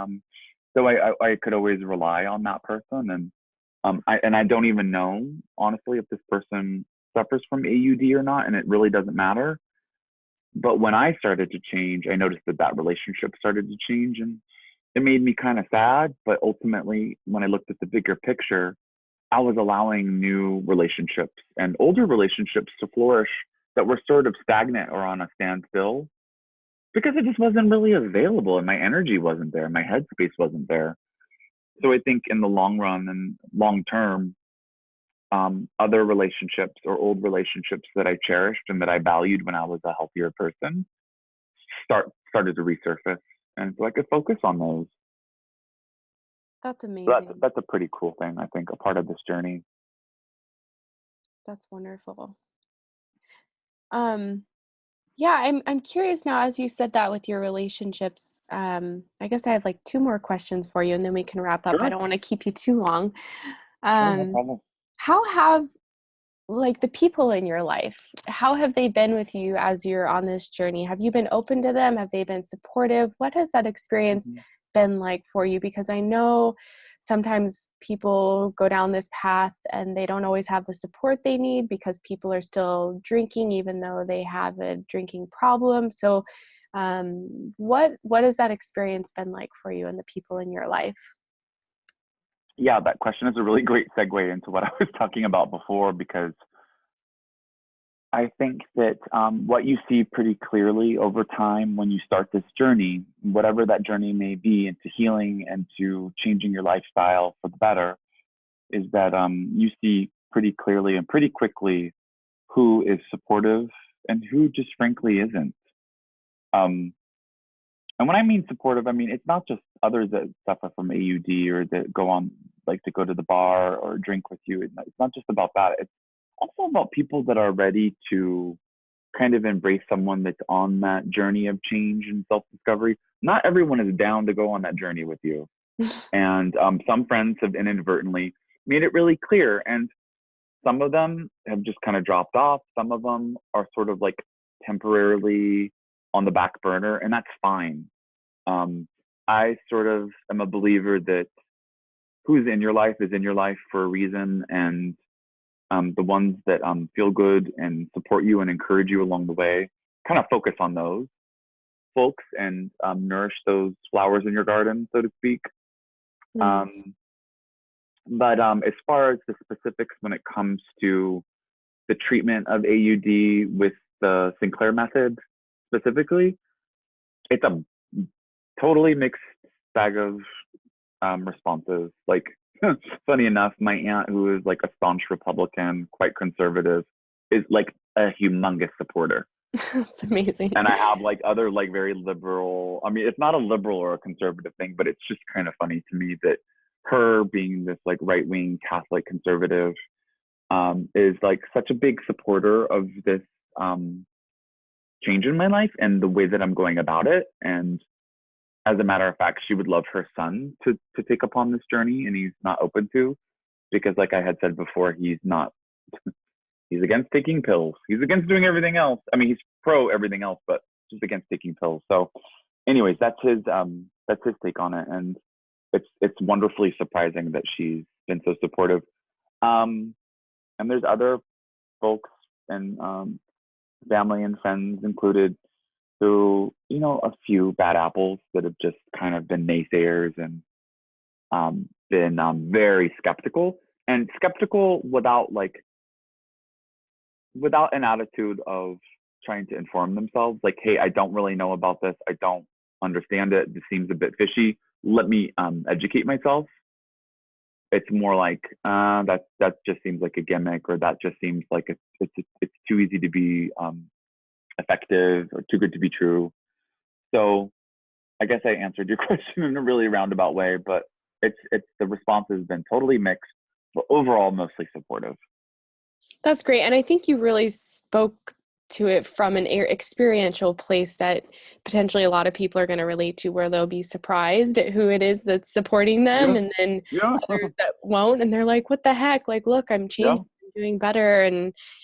so I could always rely on that person. And I don't even know honestly if this person suffers from AUD or not, and it really doesn't matter. But when I started to change, I noticed that relationship started to change, and it made me kind of sad, but ultimately, when I looked at the bigger picture, I was allowing new relationships and older relationships to flourish that were sort of stagnant or on a standstill because it just wasn't really available and my energy wasn't there, my headspace wasn't there. So I think in the long run and long term, other relationships or old relationships that I cherished and that I valued when I was a healthier person started to resurface, and so I could focus on those. That's So amazing. that's a pretty cool thing, I think, a part of this journey. That's wonderful. Um, yeah, I'm curious now, as you said that with your relationships, I guess I have like two more questions for you and then we can wrap up. I Sure, don't want to keep you too long. sure, no Um, problem. how have like the people in your life, how have they been with you as you're on this journey? Have you been open to them? Have they been supportive? What has that experience Mhm. been like for you? Because I know sometimes people go down this path and they don't always have the support they need because people are still drinking even though they have a drinking problem. So what has that experience been like for you and the people in your life? Yeah, that question is a really great segue into what I was talking about before, because I think that what you see pretty clearly over time when you start this journey, whatever that journey may be, into healing and to changing your lifestyle for the better, is that you see pretty clearly and pretty quickly who is supportive and who just frankly isn't. Um, and when I mean supportive, I mean it's not just others that suffer from AUD or that go on like to go to the bar or drink with you. It's not just about that. It's also about people that are ready to kind of embrace someone that's on that journey of change and self-discovery. Not everyone is down to go on that journey with you. And some friends have inadvertently made it really clear. And some of them have just kind of dropped off. Some of them are sort of like temporarily on the back burner, and that's fine. Um, I sort of am a believer that who's in your life is in your life for a reason. And the ones that feel good and support you and encourage you along the way, kind of focus on those folks and nourish those flowers in your garden, so to speak. Mm, Um, but as far as the specifics when it comes to the treatment of AUD with the Sinclair method specifically, it's a totally mixed bag of responses. Like, funny enough, my aunt, who is like a staunch Republican, quite conservative, is like a humongous supporter. that's amazing. And I have like other like very liberal. I mean, it's not a liberal or a conservative thing, but it's just kind of funny to me that her being this like right wing Catholic conservative is like such a big supporter of this um, change in my life and the way that I'm going about it. And as a matter of fact, she would love her son to take upon this journey, and he's not open to, because like I had said before, he's not, he's against taking pills. He's against doing everything else. I mean, he's pro everything else, but just against taking pills. So anyways, that's his take on it. And it's wonderfully surprising that she's been so supportive. Um, and there's other folks and family and friends included who, you know, a few bad apples that have just kind of been naysayers and been very skeptical, and skeptical without an attitude of trying to inform themselves. Like, hey, I don't really know about this. I don't understand it. This seems a bit fishy. Let me educate myself. It's more like that just seems like a gimmick, or that just seems like it's too easy to be effective or too good to be true. So I guess I answered your question in a really roundabout way, but it's the response has been totally mixed, but overall mostly supportive. That's great. And I think you really spoke to it from an experiential place that potentially a lot of people are going to relate to, where they'll be surprised at who it is that's supporting them. Yeah, And then yeah, others that won't. And they're like, what the heck? Like, look, I'm yeah. changing, I'm doing better.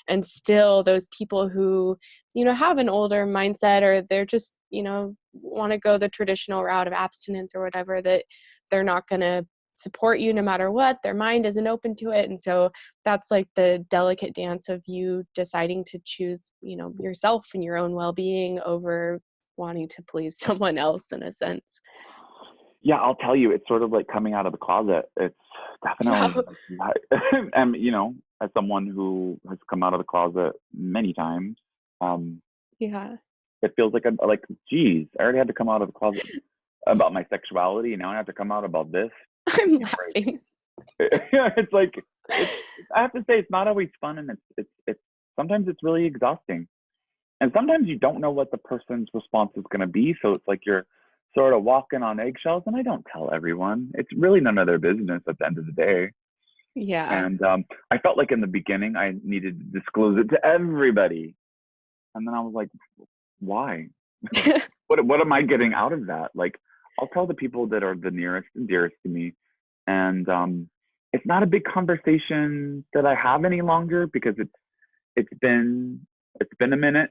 And still those people who, have an older mindset, or they're just, want to go the traditional route of abstinence or whatever, that they're not going to support you no matter what. Their mind isn't open to it. And so that's like the delicate dance of you deciding to choose, yourself and your own well-being over wanting to please someone else, in a sense. Yeah, I'll tell you, it's sort of like coming out of the closet. It's Yeah. definitely, and as someone who has come out of the closet many times, um, Yeah. it feels like geez, I already had to come out of the closet about my sexuality, and now I have to come out about this. I'm Yeah, laughing. right. It's like it's. I have to say, it's not always fun, and it's sometimes it's really exhausting, and sometimes you don't know what the person's response is going to be. So it's like you're sort of walking on eggshells, and I don't tell everyone. It's really none of their business at the end of the day. Yeah. And I felt like in the beginning I needed to disclose it to everybody, and then I was like, why? What am I getting out of that? Like, I'll tell the people that are the nearest and dearest to me, and it's not a big conversation that I have any longer because it's been a minute.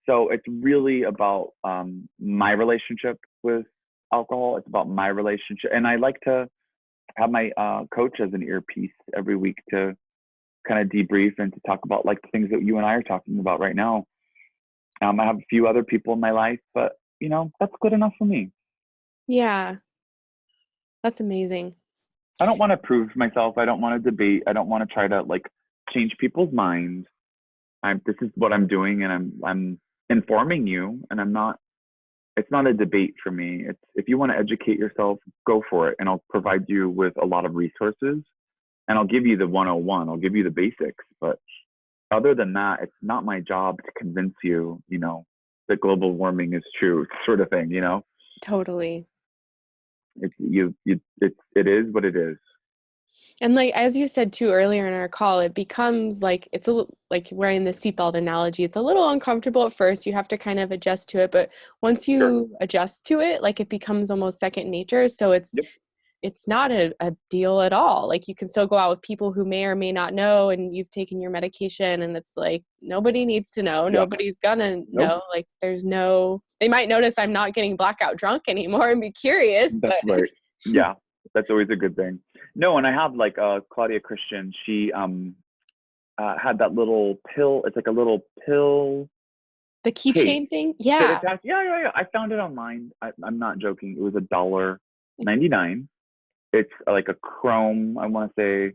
So it's really about my relationship with alcohol. It's about my relationship, and I like to have my coach as an earpiece every week to kind of debrief and to talk about like the things that you and I are talking about right now. I have a few other people in my life, but that's good enough for me. Yeah. That's amazing. I don't want to prove myself. I don't want to debate. I don't want to try to like change people's minds. This is what I'm doing, and I'm informing you, and I'm not. It's not a debate for me. It's if you want to educate yourself, go for it, and I'll provide you with a lot of resources, and I'll give you the 101. I'll give you the basics, but other than that, it's not my job to convince you, that global warming is true, sort of thing. Totally. It is what it is. And like as you said too earlier in our call, it becomes like it's like wearing the seatbelt analogy. It's a little uncomfortable at first. You have to kind of adjust to it, but once Sure. you adjust to it, like it becomes almost second nature. So Yep. it's not a deal at all. Like you can still go out with people who may or may not know, and you've taken your medication, and it's like nobody needs to know. Yeah. Nobody's gonna Nope. know. Like they might notice I'm not getting blackout drunk anymore and be curious, That's but right. Yeah. That's always a good thing. No, and I have like Claudia Christian. She had that little pill. It's like a little pill the case keychain thing, that yeah. attached. Yeah, yeah, yeah. I found it online. I'm not joking. It was $1.99. It's like a chrome, I want to say,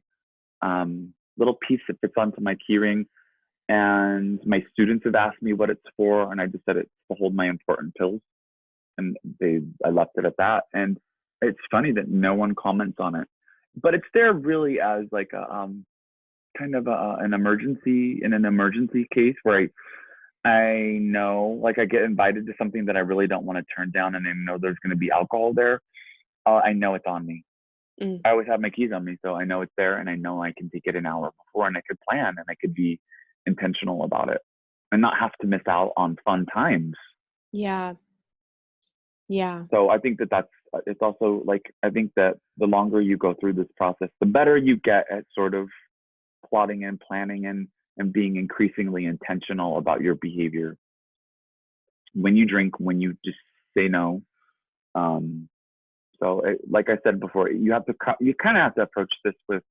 little piece that fits onto my keyring. And my students have asked me what it's for, and I just said it's to hold my important pills. And I left it at that. And it's funny that no one comments on it, but it's there really as like a kind of an emergency in an emergency case where I know like I get invited to something that I really don't want to turn down, and I know there's going to be alcohol there. I know it's on me. Mm. I always have my keys on me, so I know it's there, and I know I can take it an hour before, and I could plan, and I could be intentional about it, and not have to miss out on fun times. Yeah. Yeah. So I think that's it's also like I think that the longer you go through this process, the better you get at sort of plotting and planning and being increasingly intentional about your behavior. When you drink, when you just say no. Um, like I said before, you kind of have to approach this with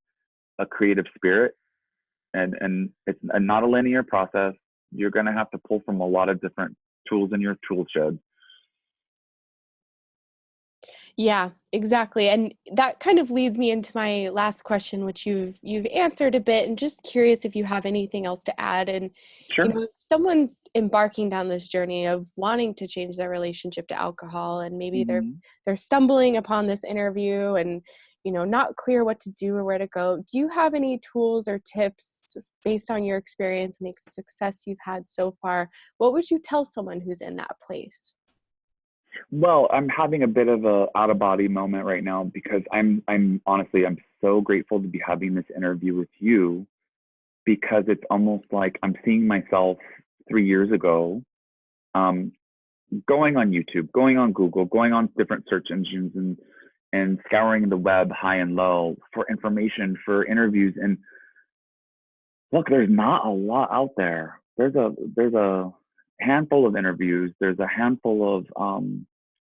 a creative spirit, and it's not a linear process. You're going to have to pull from a lot of different tools in your tool shed. Yeah, exactly. And that kind of leads me into my last question, which you've answered a bit, and just curious if you have anything else to add. And Sure. if someone's embarking down this journey of wanting to change their relationship to alcohol, and maybe Hmm. they're stumbling upon this interview and not clear what to do or where to go. Do you have any tools or tips based on your experience and the success you've had so far? What would you tell someone who's in that place? Well, I'm having a bit of a out of body moment right now because I'm honestly I'm so grateful to be having this interview with you because it's almost like I'm seeing myself 3 years ago, um, going on YouTube, going on Google, going on different search engines and scouring the web high and low for information for interviews. And look, there's not a lot out there. There's a handful of interviews. There's a handful of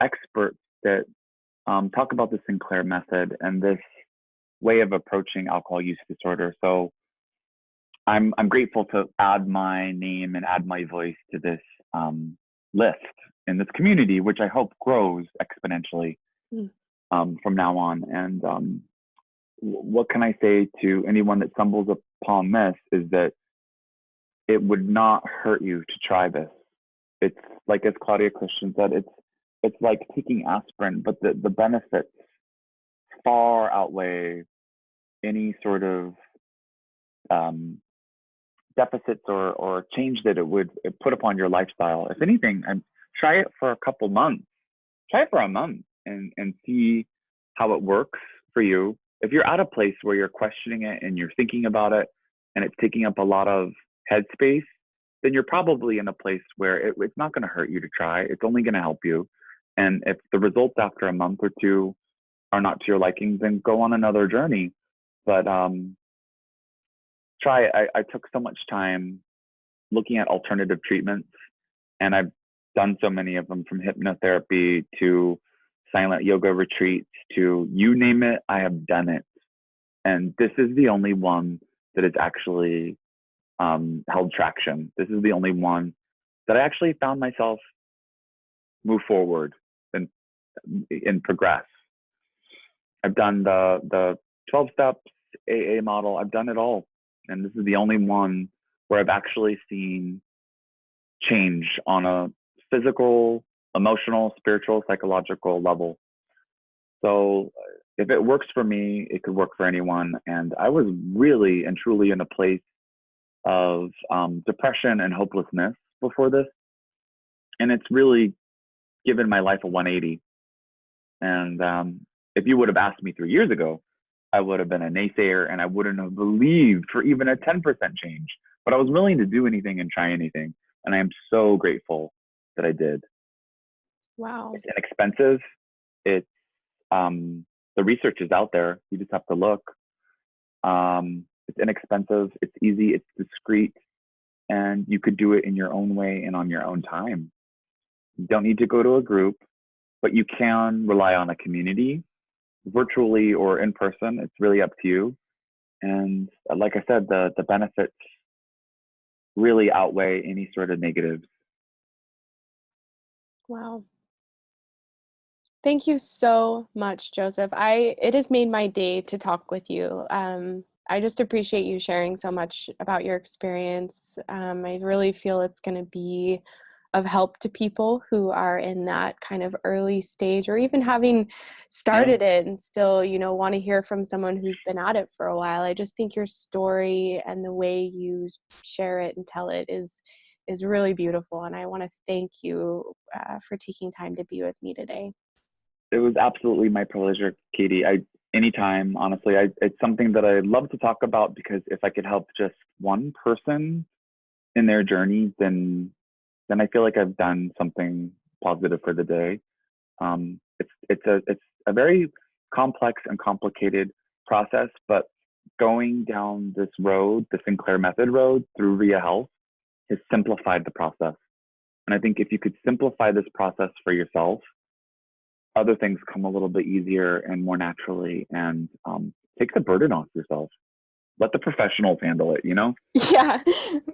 experts that talk about the Sinclair Method and this way of approaching alcohol use disorder. So I'm grateful to add my name and add my voice to this list in this community, which I hope grows exponentially. Mm. from now on. And what can I say to anyone that stumbles upon this is that it would not hurt you to try this. It's like, as Claudia Christian said, it's like taking aspirin, but the benefits far outweigh any sort of deficits or change that it would put upon your lifestyle. If anything, try it for a couple months. Try it for a month and see how it works for you. If you're at a place where you're questioning it and you're thinking about it and it's taking up a lot of headspace, then you're probably in a place where it's not going to hurt you to try. It's only going to help you. And if the results after a month or two are not to your liking, then go on another journey. But try it. I took so much time looking at alternative treatments, and I've done so many of them, from hypnotherapy to silent yoga retreats to you name it, I have done it. And this is the only one that has actually held traction. This is the only one that I actually found myself move forward and progress. I've done the 12 steps, AA model. I've done it all. And this is the only one where I've actually seen change on a physical, emotional, spiritual, psychological level. So if it works for me, it could work for anyone. And I was really and truly in a place of depression and hopelessness before this. And it's really given my life a 180. And if you would have asked me 3 years ago, I would have been a naysayer and I wouldn't have believed for even a 10% change. But I was willing to do anything and try anything. And I am so grateful that I did. Wow. It's inexpensive. It's the research is out there. You just have to look. It's inexpensive. It's easy. It's discreet. And you could do it in your own way and on your own time. You don't need to go to a group, but you can rely on a community, virtually or in person. It's really up to you. And like I said, the benefits really outweigh any sort of negatives. Wow. Thank you so much, Joseph. It has made my day to talk with you. I just appreciate you sharing so much about your experience. I really feel it's going to be of help to people who are in that kind of early stage, or even having started it and still, want to hear from someone who's been at it for a while. I just think your story and the way you share it and tell it is really beautiful. And I want to thank you for taking time to be with me today. It was absolutely my pleasure, Katie. Anytime, honestly, it's something that I love to talk about, because if I could help just one person in their journey, then I feel like I've done something positive for the day. It's a very complex and complicated process, but going down this road, the Sinclair Method road through Ria Health, has simplified the process. And I think if you could simplify this process for yourself, other things come a little bit easier and more naturally, and take the burden off yourself. Let the professionals handle it, Yeah,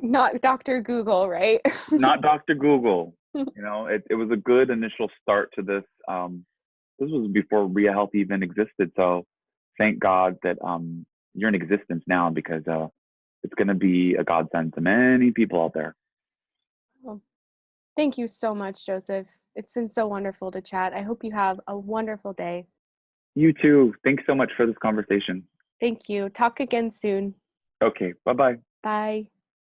not Dr. Google, right? Not Dr. Google. It was a good initial start to this. This was before Ria Health even existed. So thank God that you're in existence now, because it's going to be a godsend to many people out there. Well, thank you so much, Joseph. It's been so wonderful to chat. I hope you have a wonderful day. You too. Thanks so much for this conversation. Thank you. Talk again soon. Okay. Bye-bye. Bye.